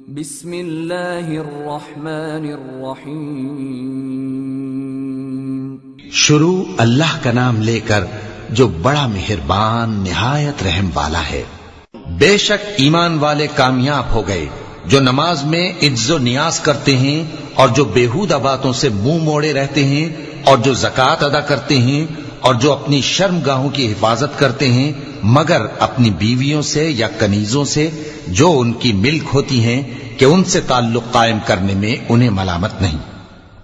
بسم اللہ الرحمن الرحیم۔ شروع اللہ کا نام لے کر جو بڑا مہربان نہایت رحم والا ہے۔ بے شک ایمان والے کامیاب ہو گئے جو نماز میں عجز و نیاز کرتے ہیں اور جو بیہودہ باتوں سے منہ موڑے رہتے ہیں اور جو زکوٰۃ ادا کرتے ہیں اور جو اپنی شرمگاہوں کی حفاظت کرتے ہیں مگر اپنی بیویوں سے یا کنیزوں سے جو ان کی ملک ہوتی ہیں کہ ان سے تعلق قائم کرنے میں انہیں ملامت نہیں،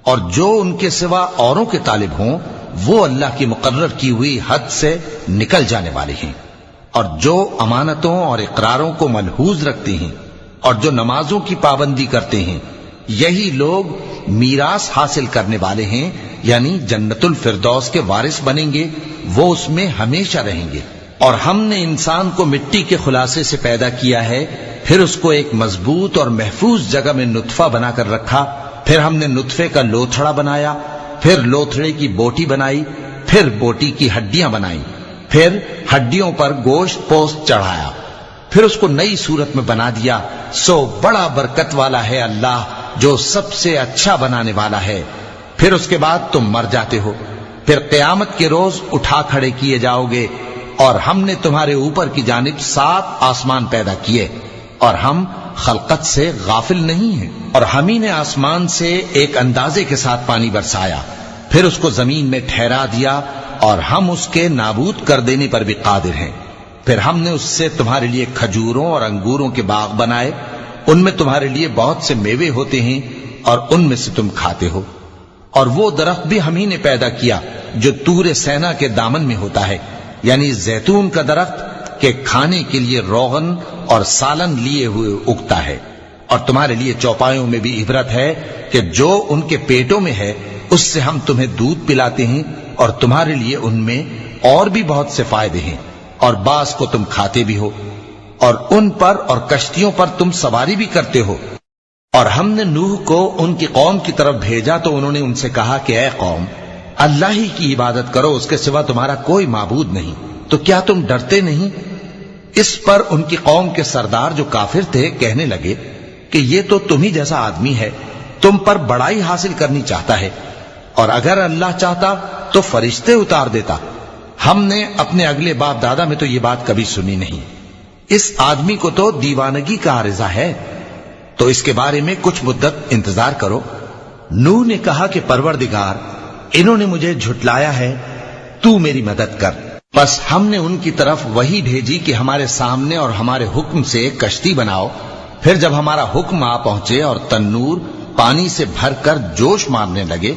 اور جو ان کے سوا اوروں کے طالب ہوں وہ اللہ کی مقرر کی ہوئی حد سے نکل جانے والے ہیں، اور جو امانتوں اور اقراروں کو ملحوظ رکھتے ہیں اور جو نمازوں کی پابندی کرتے ہیں یہی لوگ میراث حاصل کرنے والے ہیں، یعنی جنت الفردوس کے وارث بنیں گے، وہ اس میں ہمیشہ رہیں گے۔ اور ہم نے انسان کو مٹی کے خلاصے سے پیدا کیا ہے، پھر اس کو ایک مضبوط اور محفوظ جگہ میں نطفہ بنا کر رکھا، پھر ہم نے نطفے کا لوتھڑا بنایا، پھر لوتھڑے کی بوٹی بنائی، پھر بوٹی کی ہڈیاں بنائیں، پھر ہڈیوں پر گوشت پوست چڑھایا، پھر اس کو نئی صورت میں بنا دیا۔ سو بڑا برکت والا ہے اللہ جو سب سے اچھا بنانے والا ہے۔ پھر اس کے بعد تم مر جاتے ہو، پھر قیامت کے روز اٹھا کھڑے کیے جاؤ گے، اور ہم نے تمہارے اوپر کی جانب 7 آسمان پیدا کیے، اور ہم خلقت سے غافل نہیں ہیں۔ اور ہم ہی نے آسمان سے ایک اندازے کے ساتھ پانی برسایا، پھر اس کو زمین میں ٹھہرا دیا، اور ہم اس کے نابود کر دینے پر بھی قادر ہیں۔ پھر ہم نے اس سے تمہارے لیے کھجوروں اور انگوروں کے باغ بنائے، ان میں تمہارے لیے بہت سے میوے ہوتے ہیں اور ان میں سے تم کھاتے ہو۔ اور وہ درخت بھی ہم ہی نے پیدا کیا جو طور سینا کے دامن میں ہوتا ہے، یعنی زیتون کا درخت کہ کھانے کے لیے روغن اور سالن لیے ہوئے اگتا ہے۔ اور تمہارے لیے چوپایوں میں بھی عبرت ہے کہ جو ان کے پیٹوں میں ہے اس سے ہم تمہیں دودھ پلاتے ہیں، اور تمہارے لیے ان میں اور بھی بہت سے فائدے ہیں، اور بعض کو تم کھاتے بھی ہو، اور ان پر اور کشتیوں پر تم سواری بھی کرتے ہو۔ اور ہم نے نوح کو ان کی قوم کی طرف بھیجا تو انہوں نے ان سے کہا کہ اے قوم، اللہ ہی کی عبادت کرو، اس کے سوا تمہارا کوئی معبود نہیں، تو کیا تم ڈرتے نہیں؟ اس پر ان کی قوم کے سردار جو کافر تھے کہنے لگے کہ یہ تو تم ہی جیسا آدمی ہے، تم پر بڑائی حاصل کرنی چاہتا ہے، اور اگر اللہ چاہتا تو فرشتے اتار دیتا۔ ہم نے اپنے اگلے باپ دادا میں تو یہ بات کبھی سنی نہیں، اس آدمی کو تو دیوانگی کا عارضہ ہے، تو اس کے بارے میں کچھ مدت انتظار کرو۔ نوح نے کہا کہ پروردگار، انہوں نے مجھے جھٹلایا ہے، تو میری مدد کر۔ بس ہم نے ان کی طرف وحی بھیجی کہ ہمارے سامنے اور ہمارے حکم سے کشتی بناؤ، پھر جب ہمارا حکم آ پہنچے اور تنور پانی سے بھر کر جوش مارنے لگے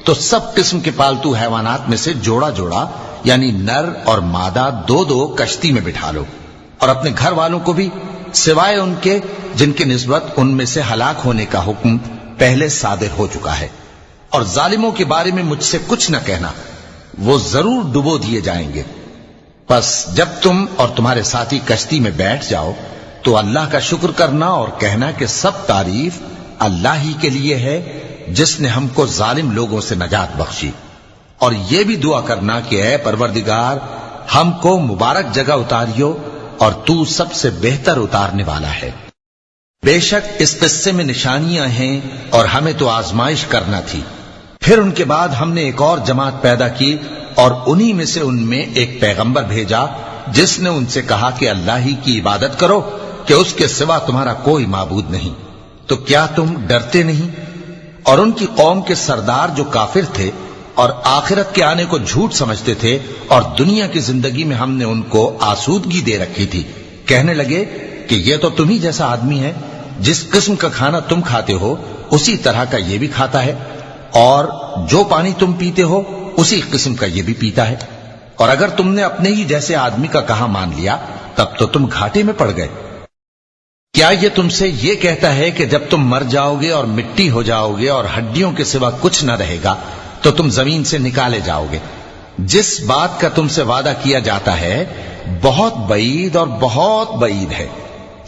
تو سب قسم کے پالتو حیوانات میں سے جوڑا جوڑا یعنی نر اور مادہ 2 کشتی میں بٹھا لو، اور اپنے گھر والوں کو بھی سوائے ان کے جن کی نسبت ان میں سے ہلاک ہونے کا حکم پہلے صادر ہو چکا ہے۔ اور ظالموں کے بارے میں مجھ سے کچھ نہ کہنا، وہ ضرور ڈبو دیے جائیں گے۔ بس جب تم اور تمہارے ساتھی کشتی میں بیٹھ جاؤ تو اللہ کا شکر کرنا اور کہنا کہ سب تعریف اللہ ہی کے لیے ہے جس نے ہم کو ظالم لوگوں سے نجات بخشی، اور یہ بھی دعا کرنا کہ اے پروردگار ہم کو مبارک جگہ اتاریو، اور تو سب سے بہتر اتارنے والا ہے۔ بے شک اس قصے میں نشانیاں ہیں اور ہمیں تو آزمائش کرنا تھی۔ پھر ان کے بعد ہم نے ایک اور جماعت پیدا کی اور انہی میں سے ان میں ایک پیغمبر بھیجا جس نے ان سے کہا کہ اللہ ہی کی عبادت کرو کہ اس کے سوا تمہارا کوئی معبود نہیں، تو کیا تم ڈرتے نہیں؟ اور ان کی قوم کے سردار جو کافر تھے اور آخرت کے آنے کو جھوٹ سمجھتے تھے اور دنیا کی زندگی میں ہم نے ان کو آسودگی دے رکھی تھی، کہنے لگے کہ یہ تو تم ہی جیسا آدمی ہے، جس قسم کا کھانا تم کھاتے ہو اسی طرح کا یہ بھی کھاتا ہے، اور جو پانی تم پیتے ہو اسی قسم کا یہ بھی پیتا ہے، اور اگر تم نے اپنے ہی جیسے آدمی کا کہا مان لیا تب تو تم گھاٹے میں پڑ گئے۔ کیا یہ تم سے یہ کہتا ہے کہ جب تم مر جاؤ گے اور مٹی ہو جاؤ گے اور ہڈیوں کے سوا کچھ نہ رہے گا تو تم زمین سے نکالے جاؤ گے؟ جس بات کا تم سے وعدہ کیا جاتا ہے بہت بعید اور بہت بعید ہے۔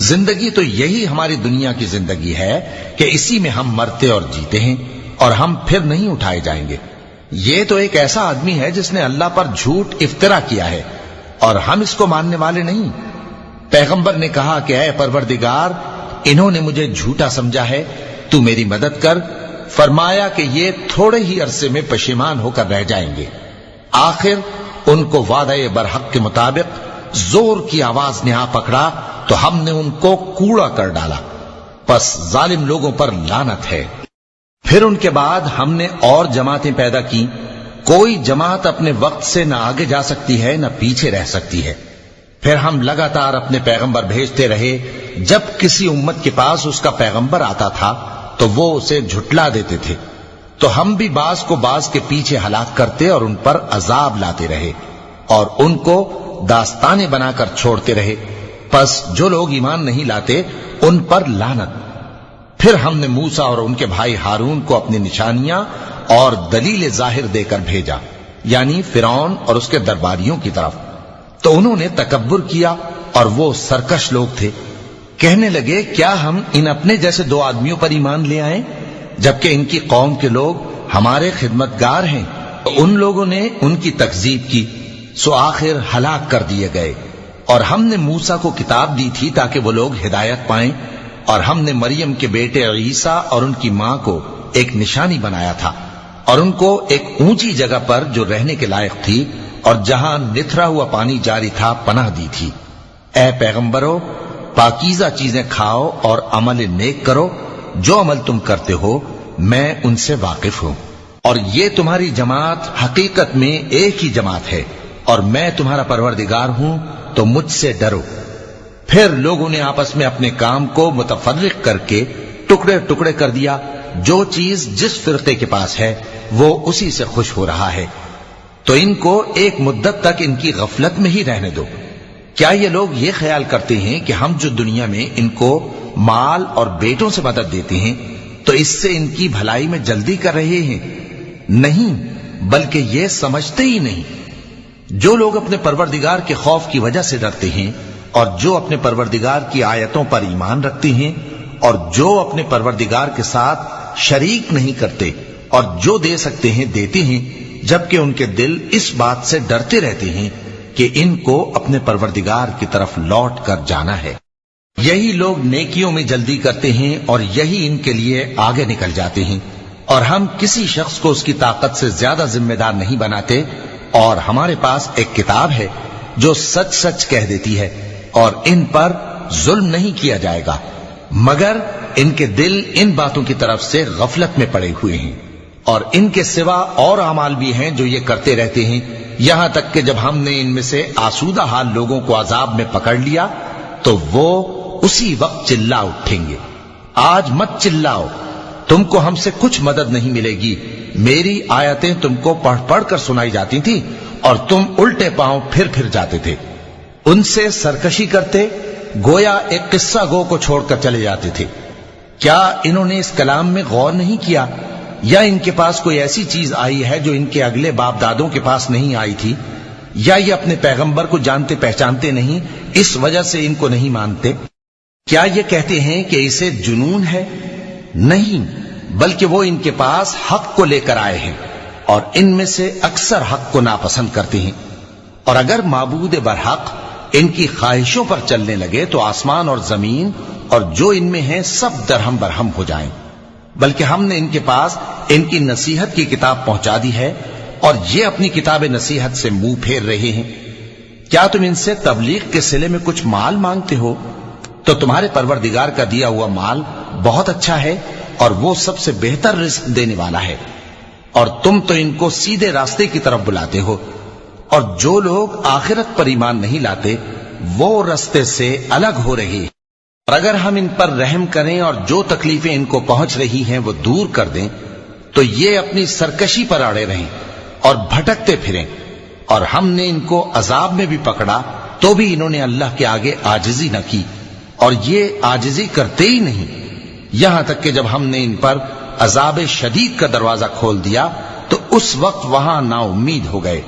زندگی تو یہی ہماری دنیا کی زندگی ہے کہ اسی میں ہم مرتے اور جیتے ہیں، اور ہم پھر نہیں اٹھائے جائیں گے۔ یہ تو ایک ایسا آدمی ہے جس نے اللہ پر جھوٹ افترا کیا ہے، اور ہم اس کو ماننے والے نہیں۔ پیغمبر نے کہا کہ اے پروردگار، انہوں نے مجھے جھوٹا سمجھا ہے، تو میری مدد کر۔ فرمایا کہ یہ تھوڑے ہی عرصے میں پشیمان ہو کر رہ جائیں گے۔ آخر ان کو وعدہ برحق کے مطابق زور کی آواز نے آ پکڑا تو ہم نے ان کو کوڑا کر ڈالا، پس ظالم لوگوں پر لعنت ہے۔ پھر ان کے بعد ہم نے اور جماعتیں پیدا کی، کوئی جماعت اپنے وقت سے نہ آگے جا سکتی ہے نہ پیچھے رہ سکتی ہے۔ پھر ہم لگاتار اپنے پیغمبر بھیجتے رہے، جب کسی امت کے پاس اس کا پیغمبر آتا تھا تو وہ اسے جھٹلا دیتے تھے، تو ہم بھی بعض کو بعض کے پیچھے ہلاک کرتے اور ان پر عذاب لاتے رہے اور ان کو داستانیں بنا کر چھوڑتے رہے، پس جو لوگ ایمان نہیں لاتے ان پر لعنت۔ پھر ہم نے موسیٰ اور ان کے بھائی ہارون کو اپنی نشانیاں اور دلیل ظاہر دے کر بھیجا، یعنی فرعون اور اس کے درباریوں کی طرف، تو انہوں نے تکبر کیا اور وہ سرکش لوگ تھے۔ کہنے لگے کیا ہم ان اپنے جیسے دو آدمیوں پر ایمان لے آئیں جبکہ ان کی قوم کے لوگ ہمارے خدمتگار ہیں؟ ان لوگوں نے ان کی تکذیب کی، سو آخر ہلاک کر دیے گئے۔ اور ہم نے موسیٰ کو کتاب دی تھی تاکہ وہ لوگ ہدایت پائیں، اور ہم نے مریم کے بیٹے عیسیٰ اور ان کی ماں کو ایک نشانی بنایا تھا اور ان کو ایک اونچی جگہ پر جو رہنے کے لائق تھی اور جہاں نتھرا ہوا پانی جاری تھا پناہ دی تھی۔ اے پیغمبرو، پاکیزہ چیزیں کھاؤ اور عمل نیک کرو، جو عمل تم کرتے ہو میں ان سے واقف ہوں، اور یہ تمہاری جماعت حقیقت میں ایک ہی جماعت ہے، اور میں تمہارا پروردگار ہوں تو مجھ سے ڈرو۔ پھر لوگوں نے آپس میں اپنے کام کو متفرق کر کے ٹکڑے ٹکڑے کر دیا، جو چیز جس فرقے کے پاس ہے وہ اسی سے خوش ہو رہا ہے، تو ان کو ایک مدت تک ان کی غفلت میں ہی رہنے دو۔ کیا یہ لوگ یہ خیال کرتے ہیں کہ ہم جو دنیا میں ان کو مال اور بیٹوں سے مدد دیتے ہیں تو اس سے ان کی بھلائی میں جلدی کر رہے ہیں؟ نہیں، بلکہ یہ سمجھتے ہی نہیں۔ جو لوگ اپنے پروردگار کے خوف کی وجہ سے ڈرتے ہیں اور جو اپنے پروردگار کی آیتوں پر ایمان رکھتے ہیں اور جو اپنے پروردگار کے ساتھ شریک نہیں کرتے اور جو دے سکتے ہیں دیتے ہیں، جبکہ ان کے دل اس بات سے ڈرتے رہتے ہیں کہ ان کو اپنے پروردگار کی طرف لوٹ کر جانا ہے۔ یہی لوگ نیکیوں میں جلدی کرتے ہیں اور یہی ان کے لیے آگے نکل جاتے ہیں، اور ہم کسی شخص کو اس کی طاقت سے زیادہ ذمہ دار نہیں بناتے، اور ہمارے پاس ایک کتاب ہے جو سچ سچ کہہ دیتی ہے، اور ان پر ظلم نہیں کیا جائے گا، مگر ان کے دل ان باتوں کی طرف سے غفلت میں پڑے ہوئے ہیں، اور ان کے سوا اور اعمال بھی ہیں جو یہ کرتے رہتے ہیں، یہاں تک کہ جب ہم نے ان میں سے آسودہ حال لوگوں کو عذاب میں پکڑ لیا تو وہ اسی وقت چلا اٹھیں گے۔ آج مت چلاؤ، تم کو ہم سے کچھ مدد نہیں ملے گی، میری آیتیں تم کو پڑھ پڑھ کر سنائی جاتی تھی اور تم الٹے پاؤں پھر جاتے تھے۔ ان سے سرکشی کرتے، گویا ایک قصہ گو کو چھوڑ کر چلے جاتے تھے۔ کیا انہوں نے اس کلام میں غور نہیں کیا، یا ان کے پاس کوئی ایسی چیز آئی ہے جو ان کے اگلے باپ دادوں کے پاس نہیں آئی تھی، یا یہ اپنے پیغمبر کو جانتے پہچانتے نہیں اس وجہ سے ان کو نہیں مانتے؟ کیا یہ کہتے ہیں کہ اسے جنون ہے؟ نہیں، بلکہ وہ ان کے پاس حق کو لے کر آئے ہیں، اور ان میں سے اکثر حق کو ناپسند کرتے ہیں۔ اور اگر معبود برحق ان کی خواہشوں پر چلنے لگے تو آسمان اور زمین اور جو ان میں ہیں سب درہم برہم ہو جائیں۔ بلکہ ہم نے ان کے پاس ان کی نصیحت کی کتاب پہنچا دی ہے، اور یہ اپنی کتاب نصیحت سے منہ پھیر رہے ہیں۔ کیا تم ان سے تبلیغ کے صلے میں کچھ مال مانگتے ہو؟ تو تمہارے پروردگار کا دیا ہوا مال بہت اچھا ہے، اور وہ سب سے بہتر رزق دینے والا ہے، اور تم تو ان کو سیدھے راستے کی طرف بلاتے ہو، اور جو لوگ آخرت پر ایمان نہیں لاتے وہ راستے سے الگ ہو رہے ہیں۔ اور اگر ہم ان پر رحم کریں اور جو تکلیفیں ان کو پہنچ رہی ہیں وہ دور کر دیں تو یہ اپنی سرکشی پر اڑے رہیں اور بھٹکتے پھریں، اور ہم نے ان کو عذاب میں بھی پکڑا تو بھی انہوں نے اللہ کے آگے عاجزی نہ کی، اور یہ عاجزی کرتے ہی نہیں، یہاں تک کہ جب ہم نے ان پر عذاب شدید کا دروازہ کھول دیا تو اس وقت وہاں نا امید ہو گئے۔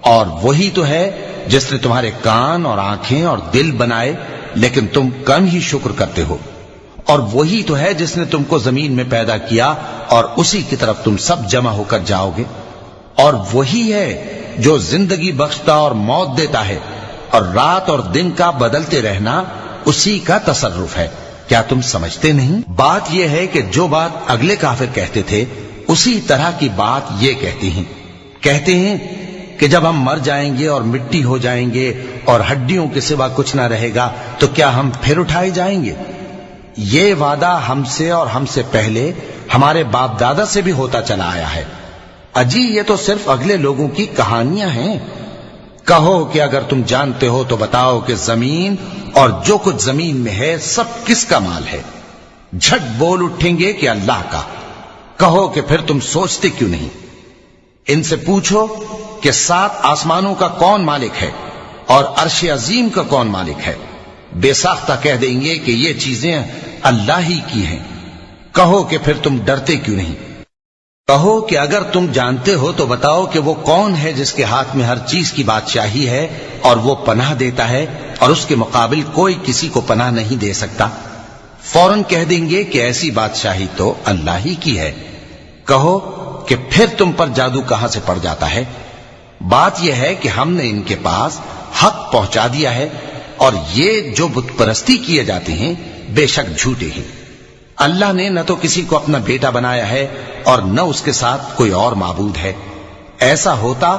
اور وہی تو ہے جس نے تمہارے کان اور آنکھیں اور دل بنائے، لیکن تم کم ہی شکر کرتے ہو، اور وہی تو ہے جس نے تم کو زمین میں پیدا کیا اور اسی کی طرف تم سب جمع ہو کر جاؤ گے، اور وہی ہے جو زندگی بخشتا اور موت دیتا ہے، اور رات اور دن کا بدلتے رہنا اسی کا تصرف ہے۔ کیا تم سمجھتے نہیں؟ بات یہ ہے کہ جو بات اگلے کافر کہتے تھے اسی طرح کی بات یہ کہتے ہیں کہ جب ہم مر جائیں گے اور مٹی ہو جائیں گے اور ہڈیوں کے سوا کچھ نہ رہے گا تو کیا ہم پھر اٹھائے جائیں گے؟ یہ وعدہ ہم سے اور ہم سے پہلے ہمارے باپ دادا سے بھی ہوتا چلا آیا ہے۔ اجی یہ تو صرف اگلے لوگوں کی کہانیاں ہیں۔ کہو کہ اگر تم جانتے ہو تو بتاؤ کہ زمین اور جو کچھ زمین میں ہے سب کس کا مال ہے؟ جھٹ بول اٹھیں گے کہ اللہ کا۔ کہو کہ پھر تم سوچتے کیوں نہیں؟ ان سے پوچھو کہ 7 آسمانوں کا کون مالک ہے اور عرش عظیم کا کون مالک ہے؟ بے ساختہ کہہ دیں گے کہ یہ چیزیں اللہ ہی کی ہیں۔ کہو کہ پھر تم ڈرتے کیوں نہیں؟ کہو کہ اگر تم جانتے ہو تو بتاؤ کہ وہ کون ہے جس کے ہاتھ میں ہر چیز کی بادشاہی ہے اور وہ پناہ دیتا ہے اور اس کے مقابل کوئی کسی کو پناہ نہیں دے سکتا؟ فوراً کہہ دیں گے کہ ایسی بادشاہی تو اللہ ہی کی ہے۔ کہو کہ پھر تم پر جادو کہاں سے پڑ جاتا ہے؟ بات یہ ہے کہ ہم نے ان کے پاس حق پہنچا دیا ہے اور یہ جو بت پرستی کیے جاتے ہیں بے شک جھوٹے ہیں۔ اللہ نے نہ تو کسی کو اپنا بیٹا بنایا ہے اور نہ اس کے ساتھ کوئی اور معبود ہے۔ ایسا ہوتا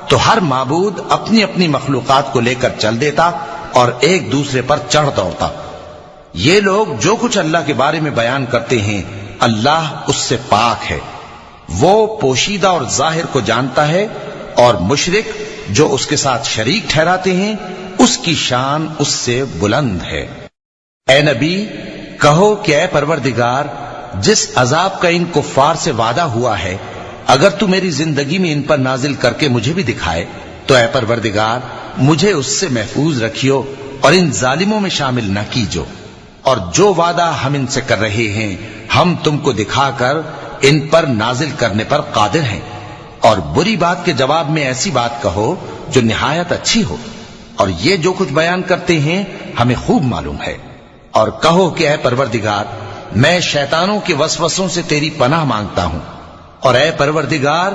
تو ہر معبود اپنی اپنی مخلوقات کو لے کر چل دیتا اور ایک دوسرے پر چڑھ دوڑتا۔ یہ لوگ جو کچھ اللہ کے بارے میں بیان کرتے ہیں اللہ اس سے پاک ہے، وہ پوشیدہ اور ظاہر کو جانتا ہے، اور مشرک جو اس کے ساتھ شریک ٹھہراتے ہیں اس کی شان اس سے بلند ہے۔ اے نبی کہو کہ اے پروردگار، جس عذاب کا ان کفار سے وعدہ ہوا ہے اگر تو میری زندگی میں ان پر نازل کر کے مجھے بھی دکھائے تو اے پروردگار مجھے اس سے محفوظ رکھیو اور ان ظالموں میں شامل نہ کیجو، اور جو وعدہ ہم ان سے کر رہے ہیں ہم تم کو دکھا کر ان پر نازل کرنے پر قادر ہیں۔ اور بری بات کے جواب میں ایسی بات کہو جو نہایت اچھی ہو، اور یہ جو کچھ بیان کرتے ہیں ہمیں خوب معلوم ہے۔ اور کہو کہ اے پروردگار میں شیطانوں کے وسوسوں سے تیری پناہ مانگتا ہوں، اور اے پروردگار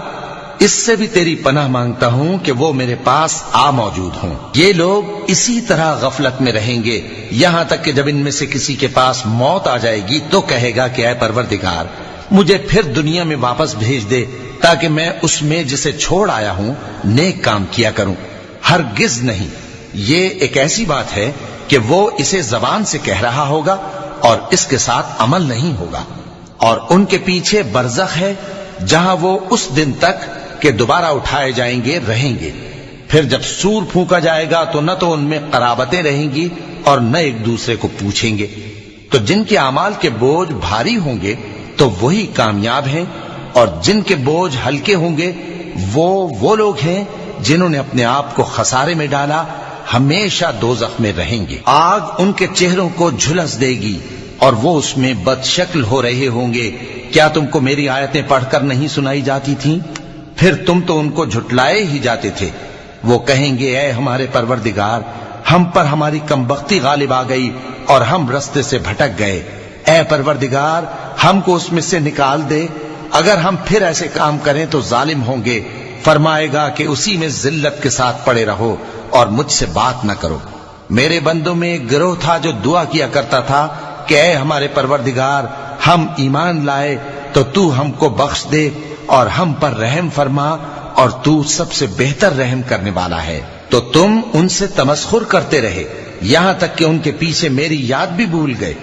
اس سے بھی تیری پناہ مانگتا ہوں کہ وہ میرے پاس آ موجود ہوں۔ یہ لوگ اسی طرح غفلت میں رہیں گے یہاں تک کہ جب ان میں سے کسی کے پاس موت آ جائے گی تو کہے گا کہ اے پروردگار مجھے پھر دنیا میں واپس بھیج دے تاکہ میں اس میں جسے چھوڑ آیا ہوں نیک کام کیا کروں۔ ہرگز نہیں، یہ ایک ایسی بات ہے کہ وہ اسے زبان سے کہہ رہا ہوگا اور اس کے ساتھ عمل نہیں ہوگا۔ اور ان کے پیچھے برزخ ہے جہاں وہ اس دن تک کہ دوبارہ اٹھائے جائیں گے رہیں گے۔ پھر جب سور پھونکا جائے گا تو نہ تو ان میں قرابتیں رہیں گی اور نہ ایک دوسرے کو پوچھیں گے۔ تو جن کے اعمال کے بوجھ بھاری ہوں گے تو وہی کامیاب ہیں، اور جن کے بوجھ ہلکے ہوں گے وہ لوگ ہیں جنہوں نے اپنے آپ کو خسارے میں ڈالا، ہمیشہ دوزخ میں رہیں گے۔ آگ ان کے چہروں کو جھلس دے گی اور وہ اس میں بد شکل ہو رہے ہوں گے۔ کیا تم کو میری آیتیں پڑھ کر نہیں سنائی جاتی تھیں؟ پھر تم تو ان کو جھٹلائے ہی جاتے تھے۔ وہ کہیں گے اے ہمارے پروردگار ہم پر ہماری کمبختی غالب آ گئی اور ہم رستے سے بھٹک گئے۔ اے پروردگار ہم کو اس میں سے نکال دے، اگر ہم پھر ایسے کام کریں تو ظالم ہوں گے۔ فرمائے گا کہ اسی میں ذلت کے ساتھ پڑے رہو اور مجھ سے بات نہ کرو۔ میرے بندوں میں ایک گروہ تھا جو دعا کیا کرتا تھا کہ اے ہمارے پروردگار ہم ایمان لائے تو تو ہم کو بخش دے اور ہم پر رحم فرما، اور تو سب سے بہتر رحم کرنے والا ہے۔ تو تم ان سے تمسخر کرتے رہے یہاں تک کہ ان کے پیچھے میری یاد بھی بھول گئے،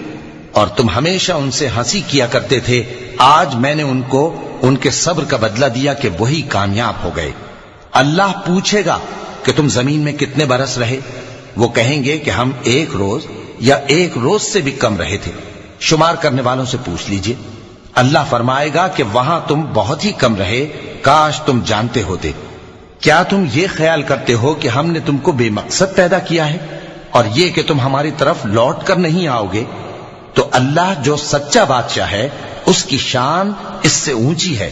اور تم ہمیشہ ان سے ہنسی کیا کرتے تھے۔ آج میں نے ان کو ان کے صبر کا بدلہ دیا کہ وہی کامیاب ہو گئے۔ اللہ پوچھے گا کہ تم زمین میں کتنے برس رہے؟ وہ کہیں گے کہ ہم 1 روز یا 1 روز سے بھی کم رہے تھے۔ شمار کرنے والوں سے پوچھ لیجئے۔ اللہ فرمائے گا کہ وہاں تم بہت ہی کم رہے، کاش تم جانتے ہوتے۔ کیا تم یہ خیال کرتے ہو کہ ہم نے تم کو بے مقصد پیدا کیا ہے اور یہ کہ تم ہماری طرف لوٹ کر نہیں آؤ گے؟ تو اللہ جو سچا بادشاہ ہے اس کی شان اس سے اونچی ہے،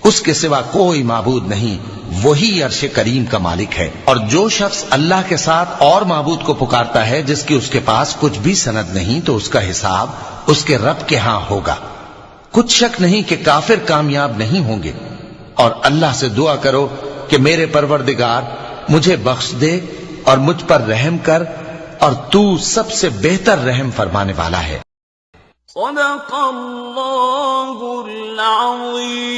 اس کے سوا کوئی معبود نہیں، وہی عرش کریم کا مالک ہے۔ اور جو شخص اللہ کے ساتھ اور معبود کو پکارتا ہے جس کی اس کے پاس کچھ بھی سند نہیں تو اس کا حساب اس کے رب کے ہاں ہوگا۔ کچھ شک نہیں کہ کافر کامیاب نہیں ہوں گے۔ اور اللہ سے دعا کرو کہ میرے پروردگار مجھے بخش دے اور مجھ پر رحم کر، اور تو سب سے بہتر رحم فرمانے والا ہے۔ صدق اللہ العظیم.